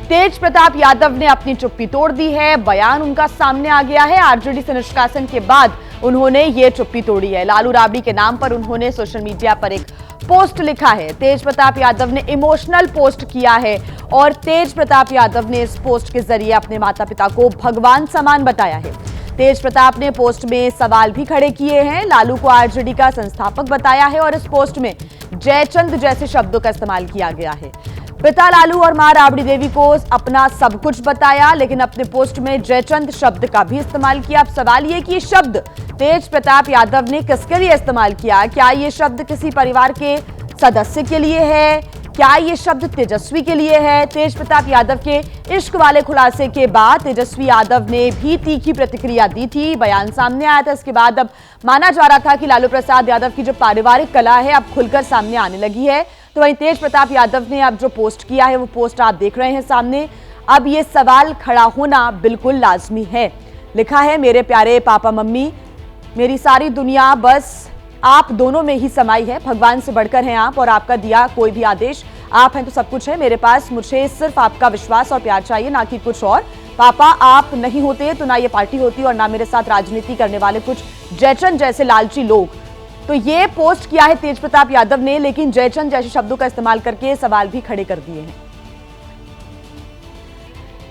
तेज प्रताप यादव ने अपनी चुप्पी तोड़ दी है। बयान उनका सामने आ गया है। आरजेडी से निष्कासन के बाद उन्होंने ये चुप्पी तोड़ी है। लालू राबड़ी के नाम पर उन्होंने सोशल मीडिया पर एक पोस्ट लिखा है। तेज प्रताप यादव ने इमोशनल पोस्ट किया है और तेज प्रताप यादव ने इस पोस्ट के जरिए अपने माता पिता को भगवान समान बताया है। तेज प्रताप ने पोस्ट में सवाल भी खड़े किए हैं। लालू को आरजेडी का संस्थापक बताया है और इस पोस्ट में जयचंद जैसे शब्दों का इस्तेमाल किया गया है। पिता लालू और मां राबड़ी देवी को अपना सब कुछ बताया, लेकिन अपने पोस्ट में जयचंद शब्द का भी इस्तेमाल किया। अब सवाल ये कि ये शब्द तेज प्रताप यादव ने किसके लिए इस्तेमाल किया? क्या ये शब्द किसी परिवार के सदस्य के लिए है? क्या ये शब्द तेजस्वी के लिए है? तेज प्रताप यादव के इश्क वाले खुलासे के बाद तेजस्वी यादव ने भी तीखी प्रतिक्रिया दी थी। बयान सामने आया था। इसके बाद अब माना जा रहा था कि लालू प्रसाद यादव की जो पारिवारिक कला है अब खुलकर सामने आने लगी है। तो वहीं तेज प्रताप यादव ने अब जो पोस्ट किया है वो पोस्ट आप देख रहे हैं सामने। अब ये सवाल खड़ा होना बिल्कुल लाजमी है। लिखा है, मेरे प्यारे पापा मम्मी, मेरी सारी दुनिया बस आप दोनों में ही समाई है। भगवान से बढ़कर हैं आप और आपका दिया कोई भी आदेश। आप हैं तो सब कुछ है मेरे पास। मुझे सिर्फ आपका विश्वास और प्यार चाहिए, ना कि कुछ और। पापा आप नहीं होते तो ना ये पार्टी होती और ना मेरे साथ राजनीति करने वाले कुछ जयचंद जैसे लालची लोग। तो ये पोस्ट किया है तेज प्रताप यादव ने, लेकिन जयचंद जैसे शब्दों का इस्तेमाल करके सवाल भी खड़े कर दिए हैं।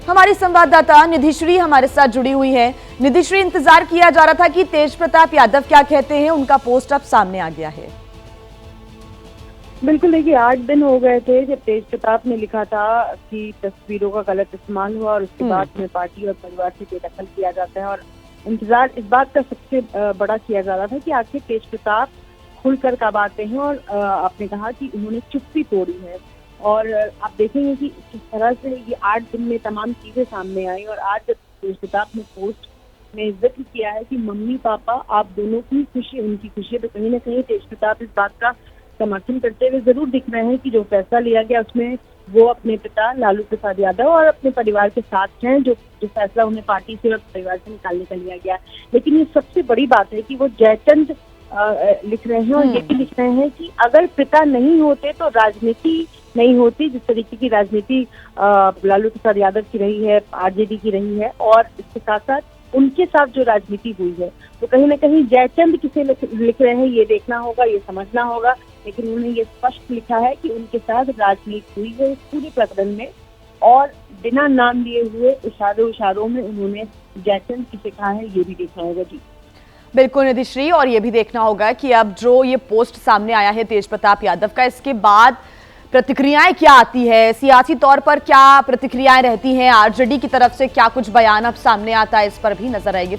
हमारी संवाददाता निधिश्री हमारे साथ जुड़ी हुई है। निधिश्री, इंतजार किया जा रहा था कि तेज प्रताप यादव क्या कहते हैं, उनका पोस्ट अब सामने आ गया है। बिल्कुल, देखिए 8 दिन हो गए थे जब तेज प्रताप ने लिखा था कि तस्वीरों का गलत इस्तेमाल हुआ और उसके बाद में पार्टी और परिवार से बेदखल किया जाता है। और इंतजार इस बात का सबसे बड़ा किया जा रहा था कि आखिर तेज प्रताप खुलकर कब आते हैं। और आपने कहा कि उन्होंने चुप्पी तोड़ी है और आप देखेंगे कि किस तरह से ये 8 दिन में तमाम चीजें सामने आई। और आज जब तेज प्रताप ने पोस्ट में जिक्र किया है कि मम्मी पापा आप दोनों की खुशी उनकी खुशी है, तो कहीं ना कहीं तेज प्रताप इस बात का समर्थन करते हुए जरूर दिख रहे हैं कि जो फैसला लिया गया उसमें वो अपने पिता लालू प्रसाद यादव और अपने परिवार के साथ हैं। जो फैसला उन्हें पार्टी से और परिवार से निकालने का लिया गया। लेकिन ये सबसे बड़ी बात है कि वो जयचंद लिख रहे हैं और ये भी लिख रहे हैं कि अगर पिता नहीं होते तो राजनीति नहीं होती। जिस तरीके की राजनीति लालू प्रसाद यादव की रही है, आरजेडी की रही है, और इसके साथ साथ उनके साथ जो राजनीति हुई है, तो कहीं ना कहीं जयचंद किसे लिख रहे हैं ये देखना होगा, ये समझना होगा। लेकिन उन्होंने ये स्पष्ट लिखा है कि उनके साथ राजनीति हुई है इस पूरे प्रकरण में, और बिना नाम लिए हुए इशारों में उन्होंने जयचंद किसे कहा है ये भी देखना होगा। जी बिल्कुल निधिश्री, और ये भी देखना होगा कि अब जो ये पोस्ट सामने आया है तेज प्रताप यादव का, इसके बाद प्रतिक्रियाएं क्या आती है, सियासी तौर पर क्या प्रतिक्रियाएं रहती हैं, आरजेडी की तरफ से क्या कुछ बयान अब सामने आता है, इस पर भी नजर आएगी।